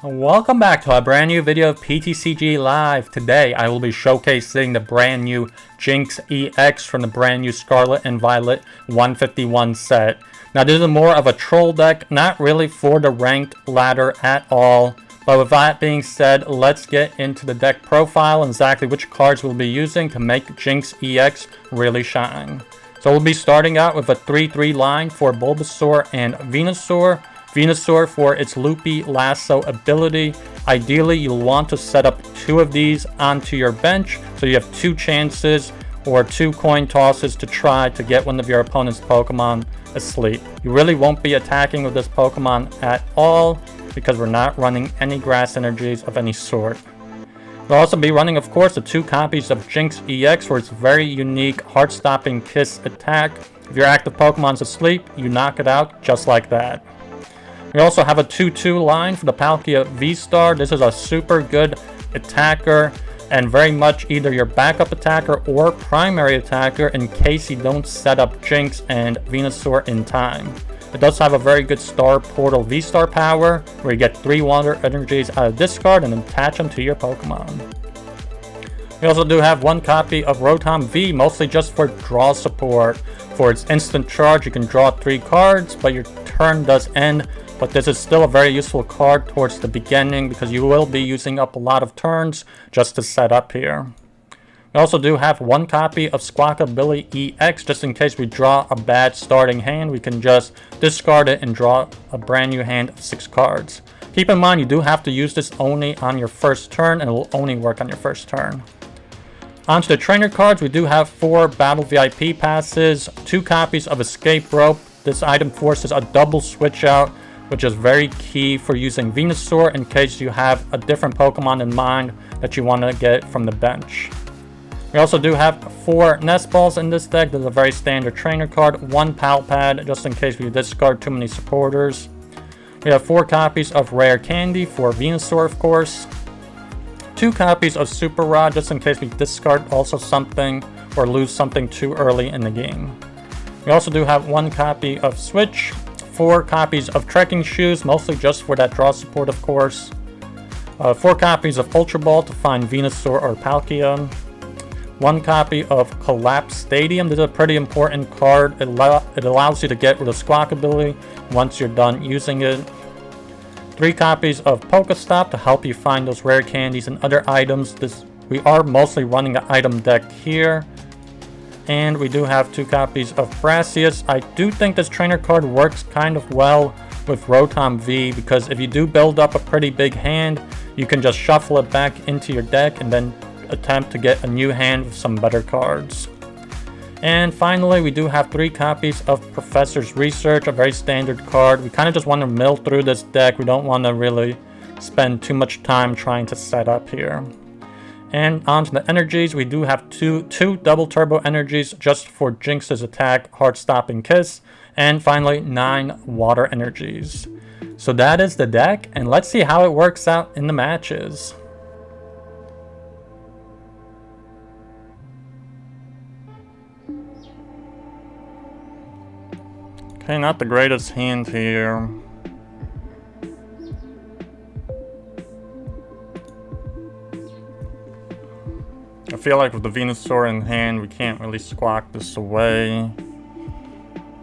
Welcome back to a brand new video of PTCG Live. Today I will be showcasing the brand new Jynx EX from the brand new Scarlet and Violet 151 set. Now this is more of a troll deck, not really for the ranked ladder at all. But with that being said, let's get into the deck profile and exactly which cards we'll be using to make Jynx EX really shine. So we'll be starting out with a 3-3 line for Bulbasaur and Venusaur. Venusaur for its loopy lasso ability. Ideally, you'll want to set up 2 of these onto your bench, so you have 2 chances or 2 coin tosses to try to get one of your opponent's Pokemon asleep. You really won't be attacking with this Pokemon at all, because we're not running any grass energies of any sort. We'll also be running, of course, the 2 copies of Jynx EX for its very unique heart-stopping kiss attack. If your active Pokemon's asleep, you knock it out just like that. We also have a 2-2 line for the Palkia VSTAR. This is a super good attacker and very much either your backup attacker or primary attacker in case you don't set up Jynx and Venusaur in time. It does have a very good Star Portal VSTAR power where you get 3 water energies out of this card and attach them to your Pokemon. We also do have 1 copy of Rotom V, mostly just for draw support. For its instant charge, you can draw 3 cards, but your turn does end. But this is still a very useful card towards the beginning because you will be using up a lot of turns just to set up here. We also do have 1 copy of Squawkabilly EX, just in case we draw a bad starting hand. We can just discard it and draw a brand new hand of 6 cards. Keep in mind, you do have to use this only on your first turn, and it will only work on your first turn. Onto the trainer cards, we do have 4 Battle VIP passes, 2 copies of Escape Rope. This item forces a double switch out, which is very key for using Venusaur in case you have a different Pokemon in mind that you want to get from the bench. We also do have 4 Nest Balls in this deck. This is a very standard trainer card. 1 Pal Pad, just in case we discard too many supporters. We have 4 copies of Rare Candy for Venusaur, of course. 2 copies of Super Rod, just in case we discard also something or lose something too early in the game. We also do have 1 copy of Switch. 4 copies of Trekking Shoes, mostly just for that draw support, of course. 4 copies of Ultra Ball to find Venusaur or Palkia. 1 copy of Collapsed Stadium. This is a pretty important card. It allows you to get rid of Squawkabilly once you're done using it. 3 copies of PokeStop to help you find those rare candies and other items. We are mostly running an item deck here. And we do have 2 copies of Brassius. I do think this trainer card works kind of well with Rotom V, because if you do build up a pretty big hand, you can just shuffle it back into your deck and then attempt to get a new hand with some better cards. And finally, we do have 3 copies of Professor's Research, a very standard card. We kind of just want to mill through this deck. We don't want to really spend too much time trying to set up here. And onto the energies, we do have two double turbo energies just for Jynx's attack, heart-stopping kiss, and finally 9 water energies. So that is the deck, and let's see how it works out in the matches. Okay, not the greatest hand here. I feel like with the Venusaur in hand, we can't really squawk this away.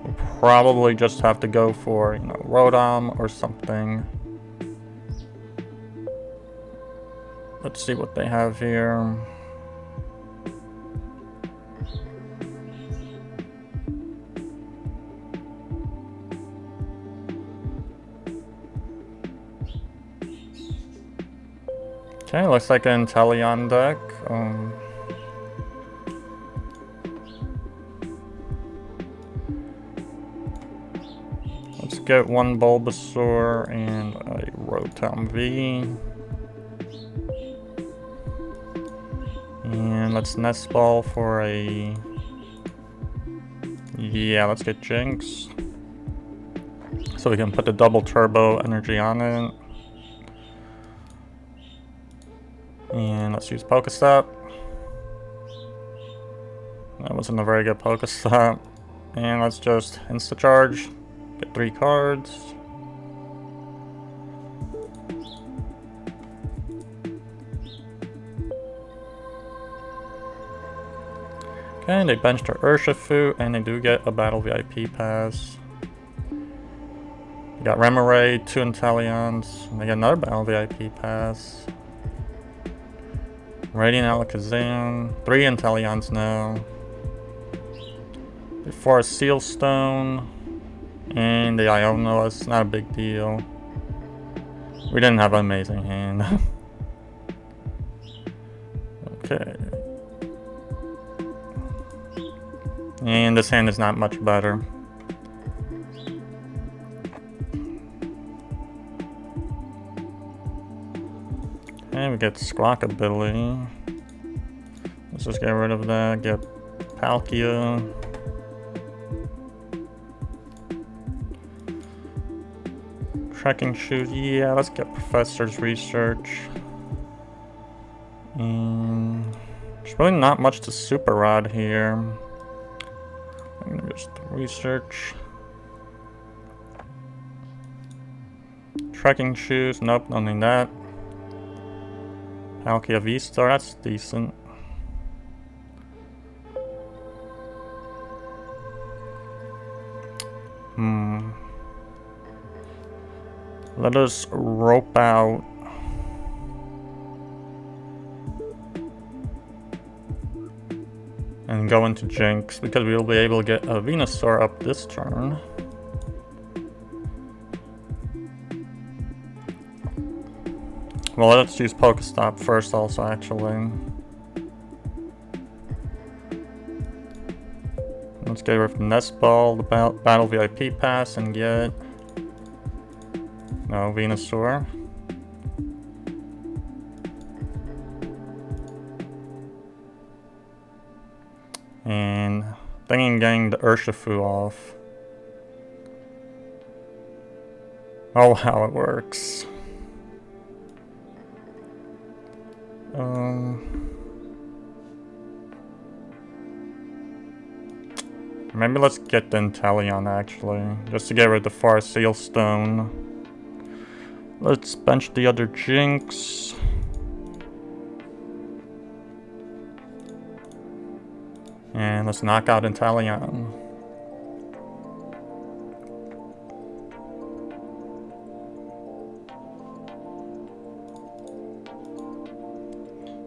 We'll probably just have to go for, Rotom or something. Let's see what they have here. Okay, looks like an Inteleon deck. Let's get 1 Bulbasaur and a Rotom V. And let's Nest Ball for a... Yeah, let's get Jynx. So we can put the double turbo energy on it. And let's use PokeStop. That wasn't a very good PokeStop. And let's just Insta-Charge. Get 3 cards. Okay, they benched their Urshifu, and they do get a Battle VIP Pass. They got Remoraid, 2 Inteleons, and they get another Battle VIP Pass. Radiant Alakazam, 3 Inteleons now. Before a Seal Stone, and the Iono's not a big deal. We didn't have an amazing hand. Okay. And this hand is not much better. And we get Squawkabilly. Let's just get rid of that. Get Palkia. Trekking Shoes. Yeah, let's get Professor's Research. And there's really not much to Super Rod here. I'm gonna just research. Trekking Shoes. Nope, don't need that. Palkia VSTAR, that's decent. Let us rope out. And go into Jynx, because we will be able to get a Venusaur up this turn. Well, let's use PokeStop first also, actually. Let's get rid of Nest Ball, the Battle VIP Pass, and get... no, Venusaur. And thinking of getting the Urshifu off. Oh, how it works. Maybe let's get the Inteleon actually, just to get rid of the Far Seal Stone. Let's bench the other Jynx. And let's knock out Inteleon.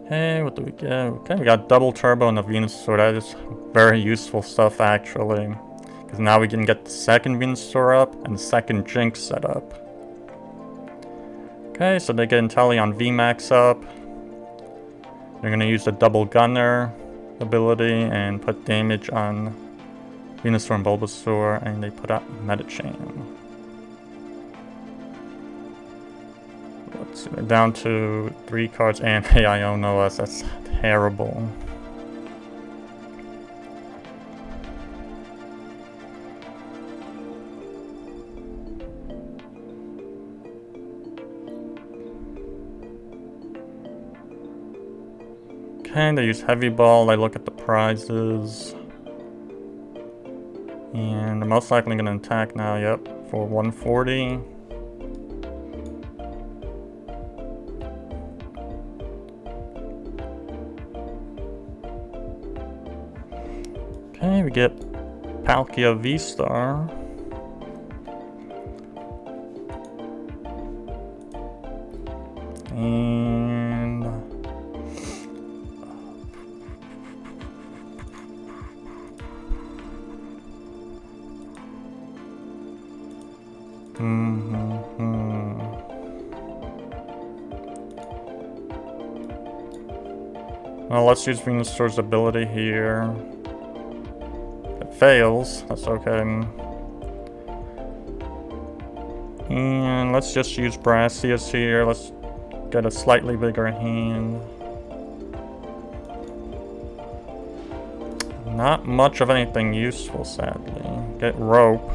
Hey, what do we get? Okay, we got double turbo and a Venusaur. That is very useful stuff actually. Because now we can get the second Venusaur up and the second Jynx set up. Okay, so they get Inteleon Vmax up. They're going to use the double gunner ability and put damage on Venusaur and Bulbasaur, and they put out Medicham. Let's see, we're down to 3 cards and Iono's. That's terrible. Okay, they use Heavy Ball. They look at the prizes. And they're most likely going to attack now, yep, for 140. Okay, we get Palkia VSTAR. And well, let's use Venusaur's ability here. It fails, that's okay. And let's just use Brassius here. Let's get a slightly bigger hand. Not much of anything useful, sadly. Get Rope.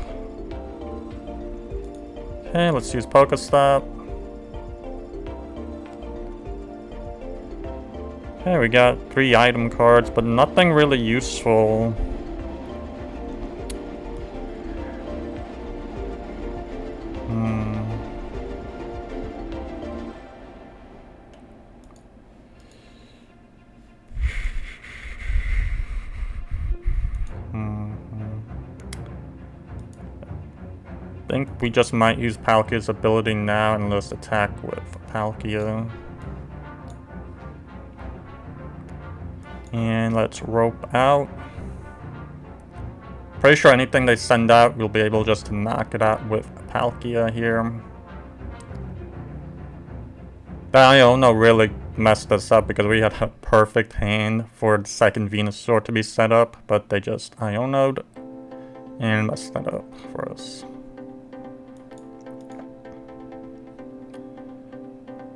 Okay, let's use PokeStop. Okay, we got 3 item cards, but nothing really useful. think we just might use Palkia's ability now and let's attack with Palkia. And let's rope out. Pretty sure anything they send out, we'll be able just to knock it out with Palkia here. That Iono really messed us up because we had a perfect hand for the second Venusaur to be set up, but they just Iono'd and messed that up for us.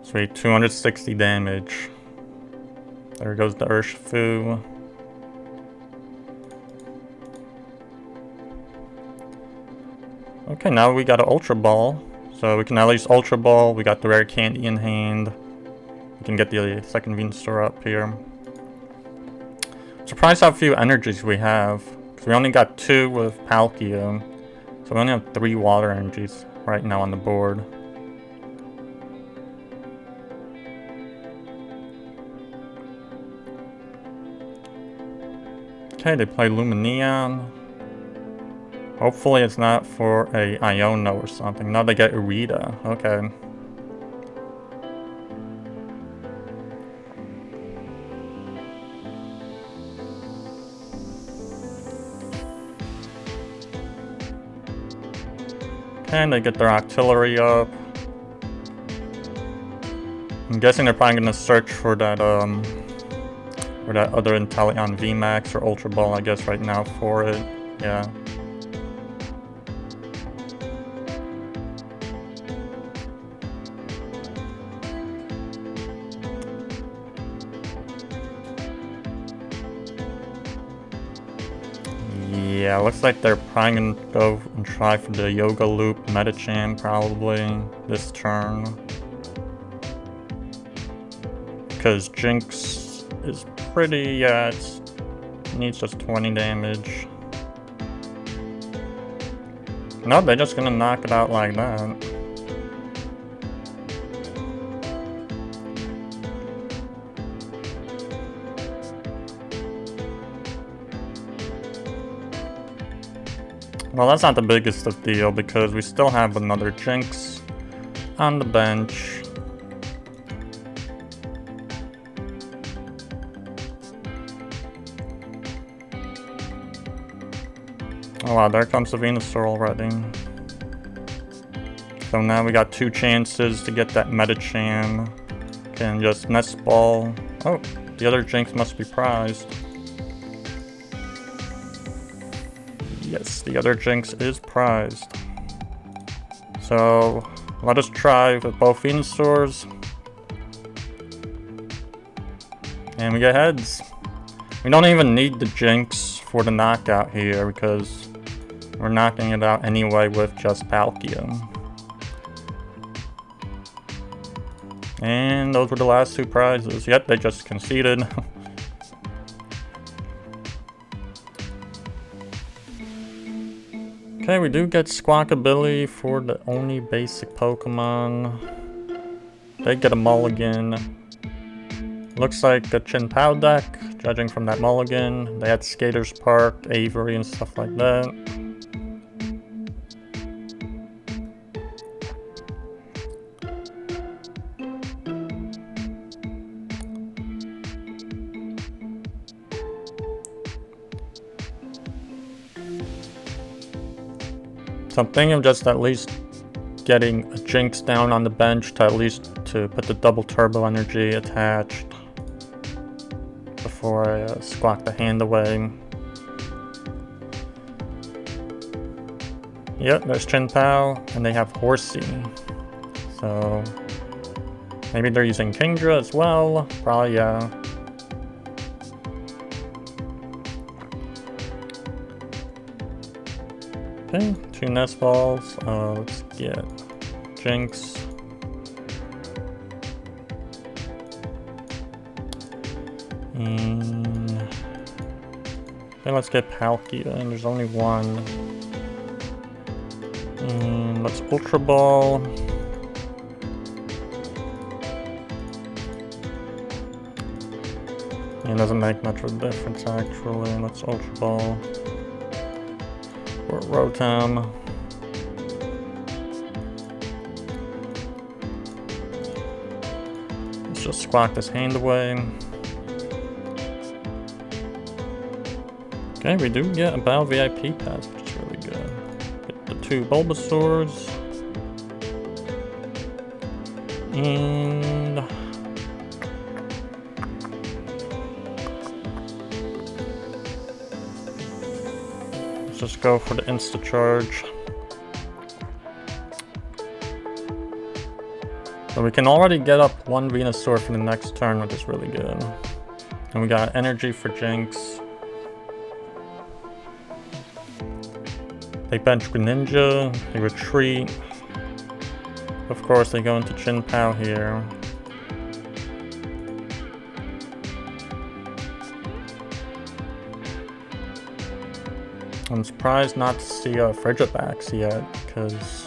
Sweet, 260 damage. There goes the Urshifu. Okay, now we got an Ultra Ball. So we can at least Ultra Ball. We got the Rare Candy in hand. We can get the second Venusaur up here. Surprised how few energies we have. Because we only got 2 with Palkia. So we only have 3 water energies right now on the board. Okay, they play Lumineon. Hopefully it's not for a Iono or something. No, they get Irida. Okay. And they get their artillery up. I'm guessing they're probably gonna search for that other Inteleon Vmax or Ultra Ball, I guess, right now for it. Yeah. Yeah, looks like they're probably gonna go and try for the Yoga Loop Medicham probably this turn. Because Jynx is pretty, yeah, it needs just 20 damage. No, they're just gonna knock it out like that. Well, that's not the biggest of deal because we still have another Jynx on the bench. Oh wow, there comes the Venusaur already. So now we got 2 chances to get that Medicham. Can just Nest Ball. Oh, the other Jynx must be prized. Yes, the other Jynx is prized. So let us try with both Venusaurs. And we get heads. We don't even need the Jynx for the knockout here because we're knocking it out anyway with just Palkia. And those were the last 2 prizes. Yep, they just conceded. Okay, we do get Squawkabilly for the only basic Pokemon. They get a mulligan. Looks like a Chien-Pao deck, judging from that mulligan. They had Skaters Park, Avery, and stuff like that. So I'm thinking of just at least getting a Jynx down on the bench to at least to put the double turbo energy attached before I squawk the hand away. Yep, there's Chien-Pao, and they have Horsey. So maybe they're using Kingdra as well. Probably, yeah. Okay, 2 Nest Balls. Let's get Jynx. And then let's get Palkia, and there's only 1. And let's Ultra Ball. It doesn't make much of a difference actually. Let's Ultra Ball. Or Rotom. Let's just squawk this hand away. Okay, we do get a Battle VIP Pass, which is really good. Get the 2 Bulbasaurs. And let's just go for the Insta Charge. So we can already get up 1 Venusaur for the next turn, which is really good. And we got energy for Jynx. They bench Greninja, they retreat. Of course, they go into Chien-Pao here. I'm surprised not to see a Frigibax yet, because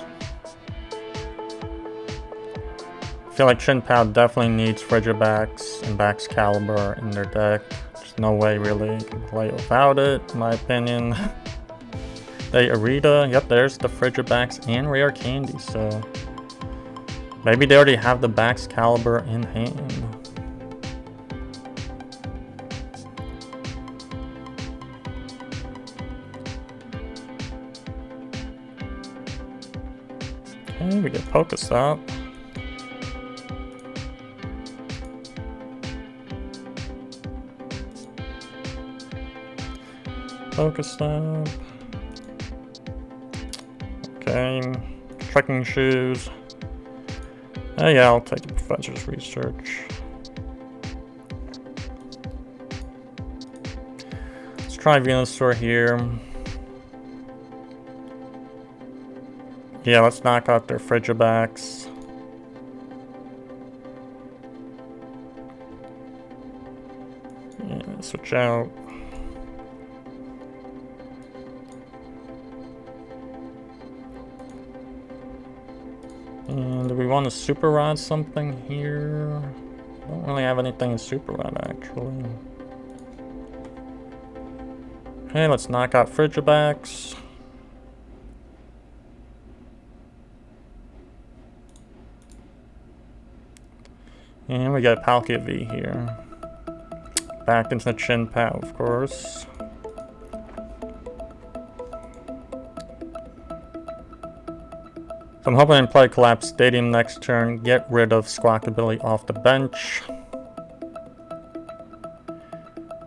I feel like Chien-Pao definitely needs Frigibax and Baxcalibur in their deck. There's no way really you can play without it, in my opinion. They Arita, yep, there's the Frigibax and Rare Candy, so maybe they already have the Baxcalibur in hand. Okay, we get PokéStop. PokéStop. Okay, Trekking Shoes. Oh yeah, I'll take the Professor's Research. Let's try Venusaur here. Yeah, let's knock out their Frigibax. Yeah, switch out. And do we want to Super Rod something here? Don't really have anything in Super Rod actually. Okay, let's knock out Frigibax. And we got Palkia V here. Back into the Chien-Pao, of course. So I'm hoping to play Collapsed Stadium next turn, get rid of Squawkabilly off the bench.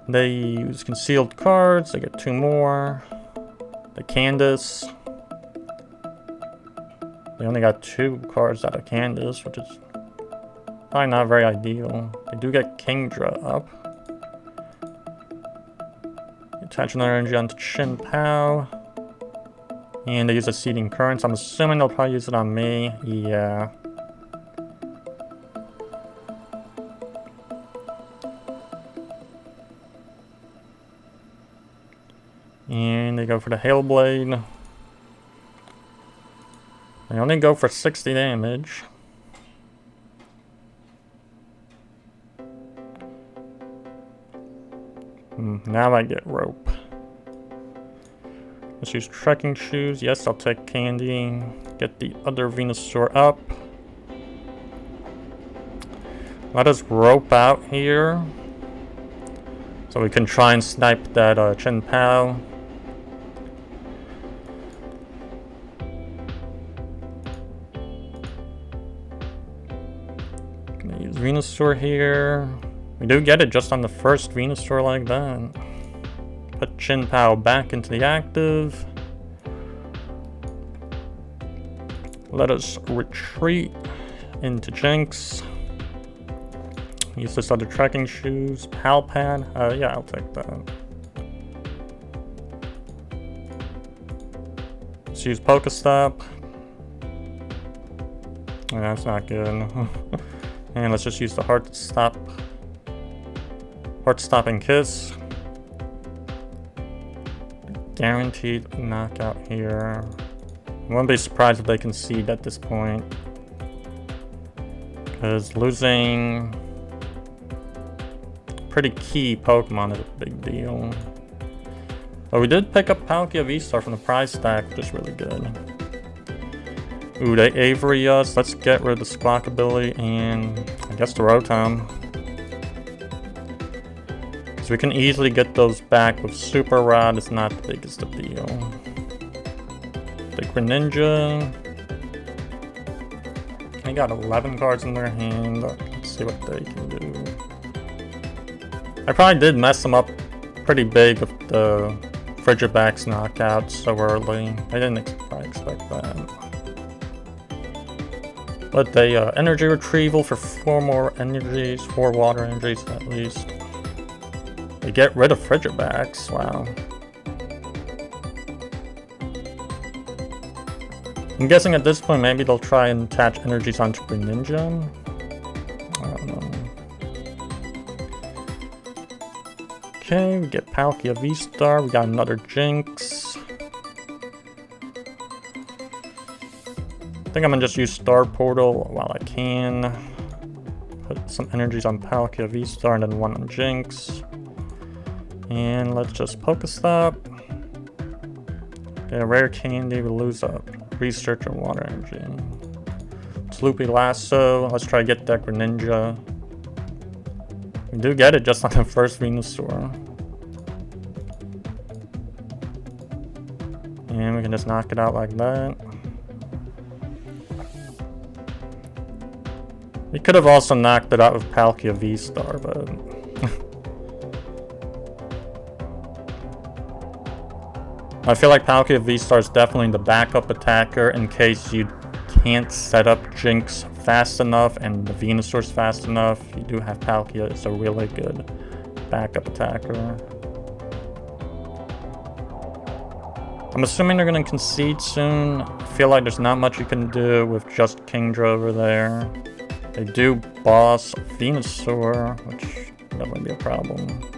They use concealed cards, they get 2 more. The Candace. They only got 2 cards out of Candace, which is probably not very ideal. They do get Kingdra up. Attach another energy onto Chien-Pao. And they use a Seeding Currents. I'm assuming they'll probably use it on me. Yeah. And they go for the Hail Blade. They only go for 60 damage. Now I get Rope. Let's use Trekking Shoes. Yes, I'll take Candy. Get the other Venusaur up. Let us Rope out here, so we can try and snipe that Chien-Pao. Gonna use Venusaur here. We do get it just on the first Venusaur like that. Put Chien-Pao back into the active. Let us retreat into Jynx. Use this other Trekking Shoes. Pal Pad. Yeah, I'll take that. Let's use PokéStop. Yeah, that's not good. And let's just use the Heart Stopping Kiss. Guaranteed knockout here. I wouldn't be surprised if they concede at this point, because losing pretty key Pokemon is a big deal. But we did pick up Palkia V-Star from the prize stack, which is really good. Ooh, they Avery us. Let's get rid of the Squawkabilly and I guess the Rotom. So we can easily get those back with Super Rod. It's not the biggest of deal. The Greninja. They got 11 cards in their hand. Let's see what they can do. I probably did mess them up pretty big with the Frigibax knockout so early. I didn't probably expect that. But they energy retrieval for 4 more energies, 4 water energies at least. They get rid of Frigibax, wow. I'm guessing at this point maybe they'll try and attach energies onto Greninja. I don't know. Okay, we get Palkia VSTAR, we got another Jynx. I think I'm gonna just use Star Portal while I can. Put some energies on Palkia VSTAR and then 1 on Jynx. And let's just PokéStop. Get a Rare Candy, we lose a Research and Water Energy. Sloopy Lasso, let's try to get that Greninja. We do get it just on the first Venusaur. And we can just knock it out like that. We could have also knocked it out with Palkia VSTAR, but... I feel like Palkia VSTAR is definitely the backup attacker in case you can't set up Jynx fast enough and the Venusaur's fast enough. You do have Palkia, it's a really good backup attacker. I'm assuming they're going to concede soon. I feel like there's not much you can do with just Kingdra over there. They do boss Venusaur, which that might be a problem.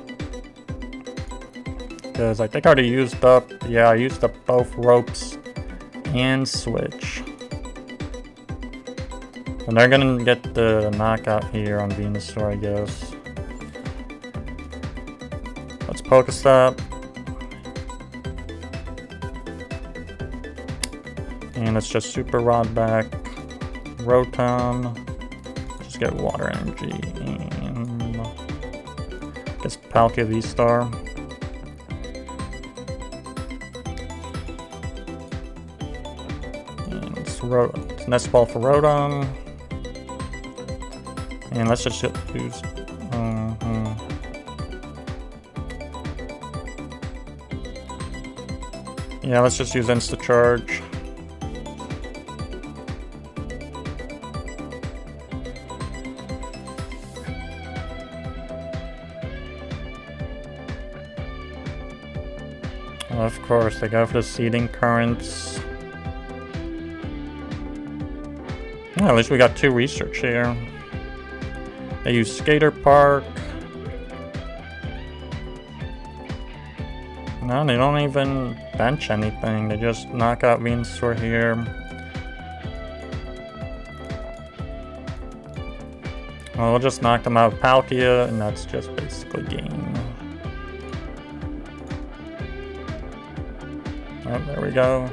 Because I think I already used up, yeah, I used up both ropes and switch. And they're gonna get the knockout here on Venusaur, I guess. Let's PokéStop. And let's just Super Rod back. Rotom. Just get water energy. And I guess Palkia VSTAR. It's Nest Ball for Rotom. And let's just use... yeah, let's just use Insta Charge. Of course, they go for the Seeding Currents. Well, at least we got 2 research here. They use Skater Park. No, they don't even bench anything. They just knock out Venusaur here. Well, we'll just knock them out with Palkia, and that's just basically game. Oh, there we go.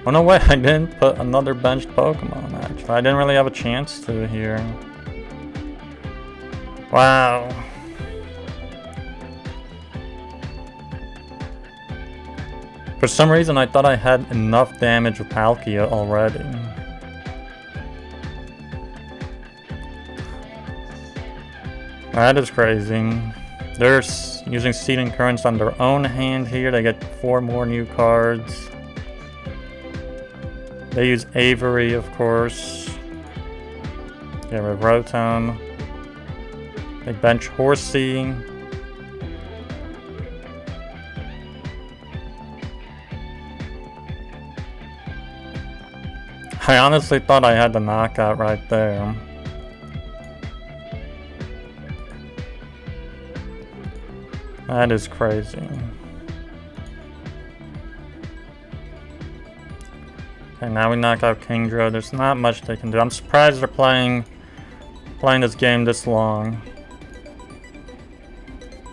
Oh no way, I didn't put another benched Pokemon actually. I didn't really have a chance to here. Wow. For some reason I thought I had enough damage with Palkia already. That is crazy. They're using Seeding Currents on their own hand here. They get 4 more new cards. They use Avery, of course. Get rid of Rotom. They bench Horsey. I honestly thought I had the knockout right there. That is crazy. Okay, now we knock out Kingdra. There's not much they can do. I'm surprised they're playing this game this long.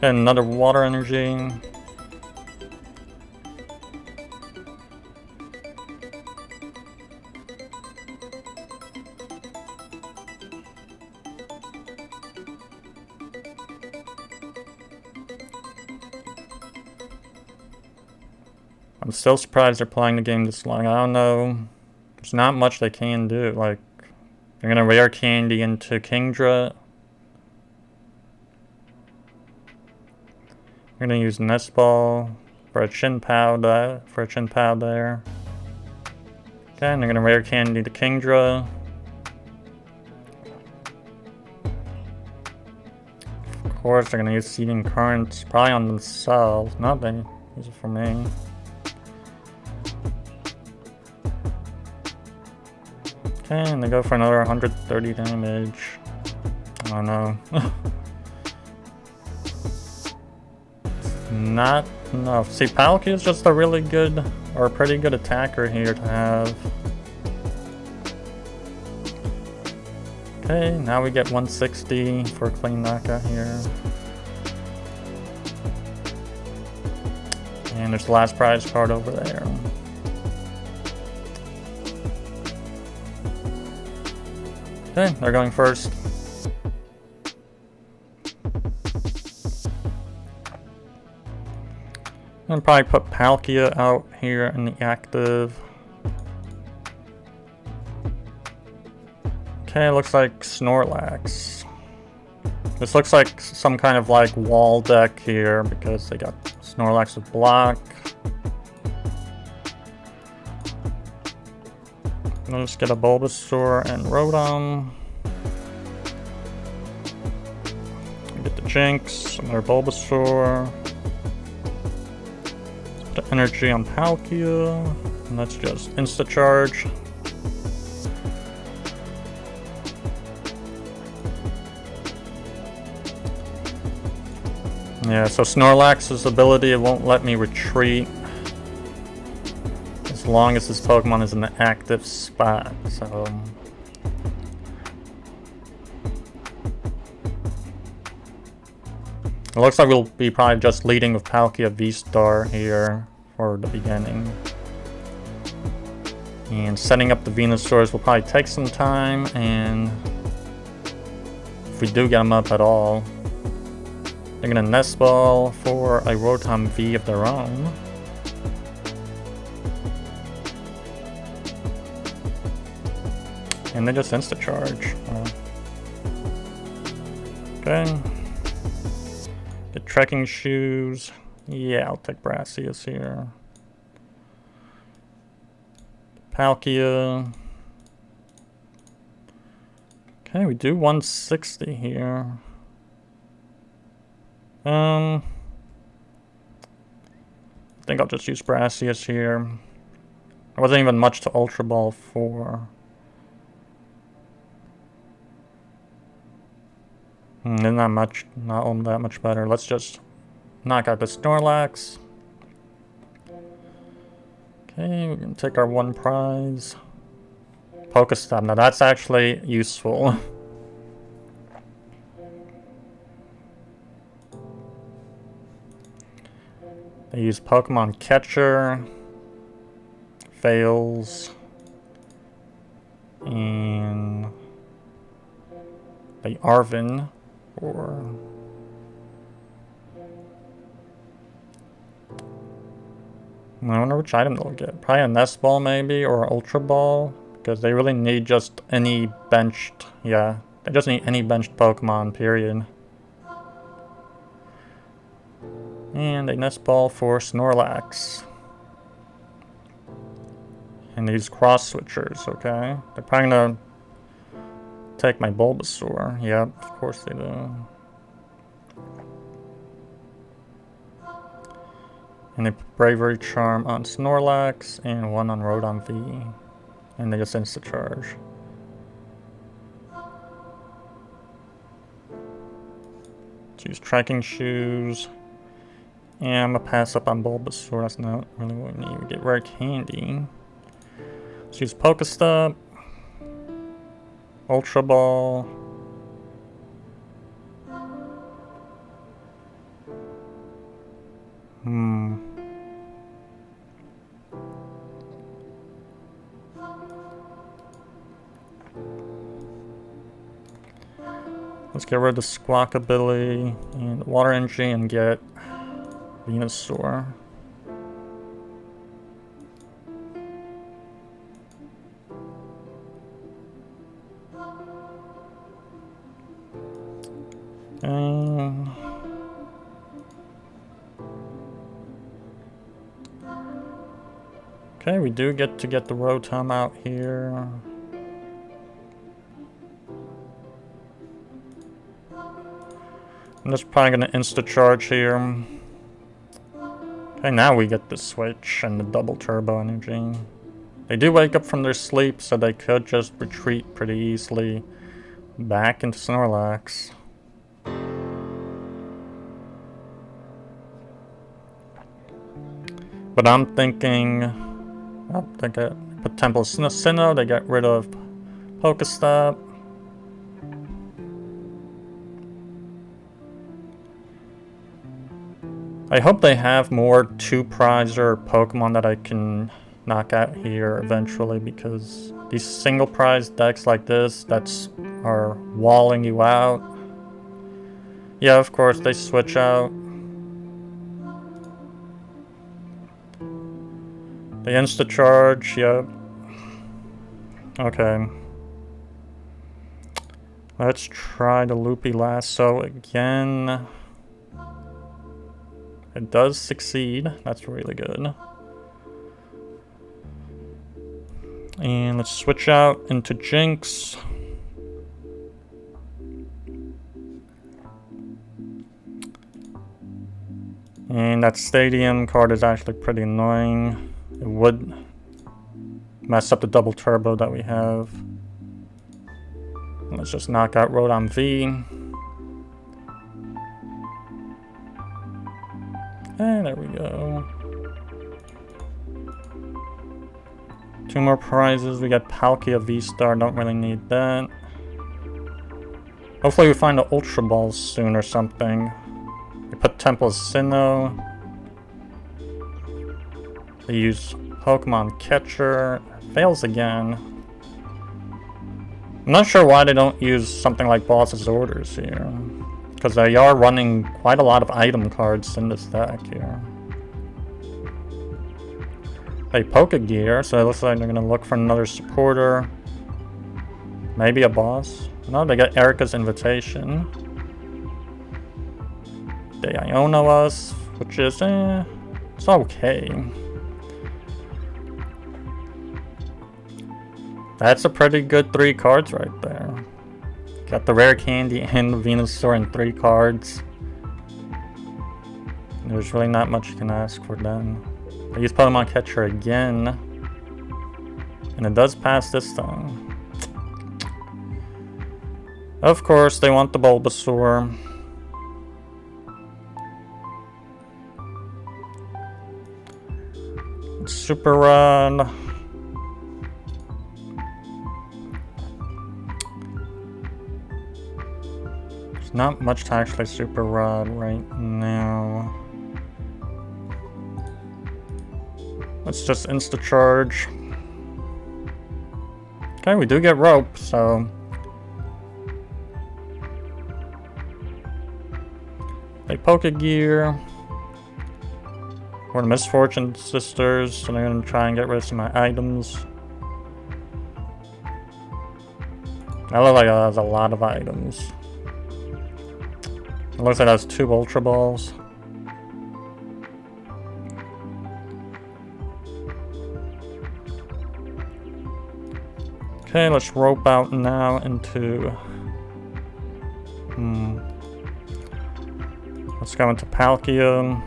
And another water energy. I'm still surprised they're playing the game this long. I don't know. There's not much they can do. Like, they're gonna rare candy into Kingdra. They're gonna use Nest Ball for a Chien-Pao there. Okay, and they're gonna rare candy to Kingdra. Of course, they're gonna use Seeding Currents, probably on themselves. No, they use it for me. Okay, and they go for another 130 damage. Oh no. Not enough. See, Palkia is just a really good, or a pretty good attacker here to have. Okay, now we get 160 for a clean knockout here. And there's the last prize card over there. Okay, they're going first. I'm probably put Palkia out here in the active. Okay, looks like Snorlax. This looks like some kind of like wall deck here because they got Snorlax with block. I'll just get a Bulbasaur and Rotom. Get the Jynx, another Bulbasaur. Put energy on Palkia, and that's just Insta Charge. Yeah, so Snorlax's ability, it won't let me retreat as long as this Pokemon is in the active spot, so... It looks like we'll be probably just leading with Palkia VSTAR here for the beginning. And setting up the Venusaurs will probably take some time, and if we do get them up at all, they're gonna Nest Ball for a Rotom V of their own. And they just Insta Charge. Okay. Get Trekking Shoes. Yeah, I'll take Brassius here. Palkia. Okay, we do 160 here. I think I'll just use Brassius here. There wasn't even much to Ultra Ball for. Not much, not all that much better. Let's just knock out the Snorlax. Okay, we're gonna take our one prize. PokeStop, now that's actually useful. They use Pokemon Catcher, Fails, and the Arvin, or I wonder which item they'll get. Probably a Nest Ball maybe, or Ultra Ball, because they really need just any benched, yeah, they just need any benched Pokemon, period. And a Nest Ball for Snorlax. And these cross switchers, okay? They're probably gonna take my Bulbasaur. Yep, of course they do. And they put Bravery Charm on Snorlax and one on Rotom V. And they just Insta Charge. Let's use Trekking Shoes. And I'm gonna pass up on Bulbasaur. That's not really what we need. We get Rare Candy. Let's use PokeStop. Ultra Ball. Let's get rid of the Squawkabilly and Water Energy and get Venusaur. Okay, we do get to get the Rotom out here. I'm just probably gonna insta-charge here. Okay, now we get the Switch and the double turbo energy. They do wake up from their sleep, so they could just retreat pretty easily back into Snorlax. But I'm thinking... Oh, they put Temple Sinnoh, they get rid of PokeStop. I hope they have more 2-prizer Pokemon that I can knock out here eventually, because these single prize decks like this are walling you out. Yeah, of course, they switch out. They insta-charge, yep. Okay. Let's try the Loopy Lasso again. It does succeed. That's really good. And let's switch out into Jynx. And that Stadium card is actually pretty annoying. It would mess up the double turbo that we have. Let's just knock out Rotom V. And there we go. 2 more prizes. We got Palkia VSTAR. Don't really need that. Hopefully we find the Ultra Balls soon or something. We put Temple Sinnoh. They use Pokemon Catcher. Fails again. I'm not sure why they don't use something like Boss's Orders here, because they are running quite a lot of item cards in this deck here. They Pokegear, so it looks like they're going to look for another supporter. Maybe a boss. No, they got Erica's Invitation. They Iono us, which is, it's okay. That's a pretty good 3 cards right there. Got the Rare Candy and the Venusaur in 3 cards. There's really not much you can ask for them. I use Pokemon Catcher again. And it does pass this time. Of course, they want the Bulbasaur. Super Rod. Not much to actually Super Rod right now. Let's just insta-charge. Okay, we do get Rope, so... They Pokegear. We're the Misfortune Sisters, so they're gonna try and get rid of some of my items. That looks like it has a lot of items. It looks like it has 2 Ultra Balls. Okay, let's rope out now into... Let's go into Palkia.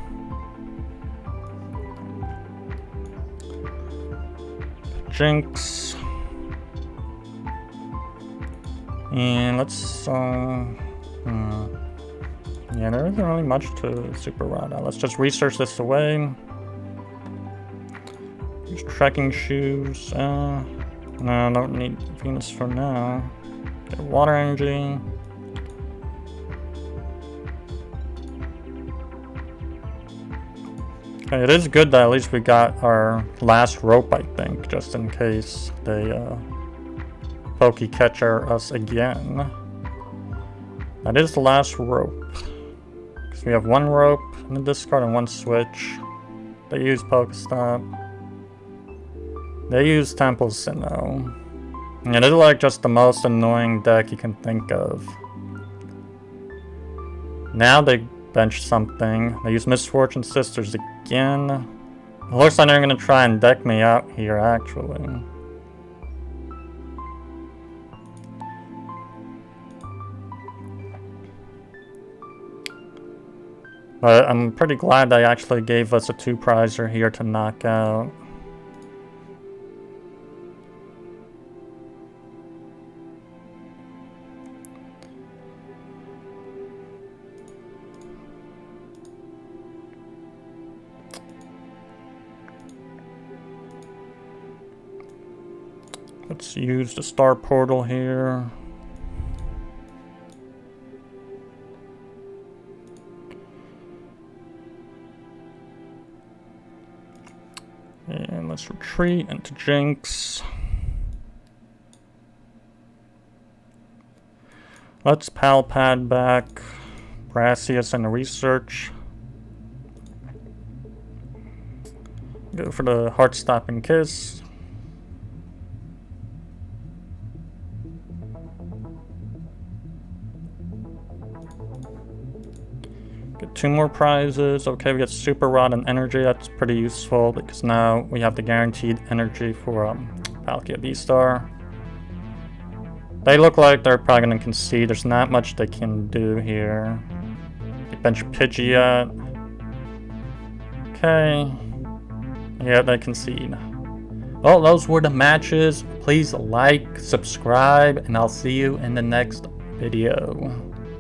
Jynx. And let's... Yeah, there isn't really much to Super Rod. Let's just research this away. Use Trekking Shoes. No, I don't need Venus for now. Get Water Energy. Okay, it is good that at least we got our last rope, I think, just in case they Poke-Catcher us again. That is the last rope. Because we have 1 rope in the discard and 1 switch. They use PokeStop. They use Temple Sinnoh. And it is like just the most annoying deck you can think of. Now they bench something. They use Misfortune Sisters again. It looks like they're going to try and deck me out here, actually. But I'm pretty glad they actually gave us a 2-prizer here to knock out. Let's use the star portal here. And let's retreat into Jynx. Let's Pal Pad back Brassius and research. Go for the heart-stopping kiss. Get 2 more prizes. Okay, we get Super Rod and Energy. That's pretty useful because now we have the guaranteed energy for Palkia VSTAR. They look like they're probably going to concede. There's not much they can do here. They bench Pidgeot. Okay. Yeah, they concede. Well, those were the matches. Please like, subscribe, and I'll see you in the next video.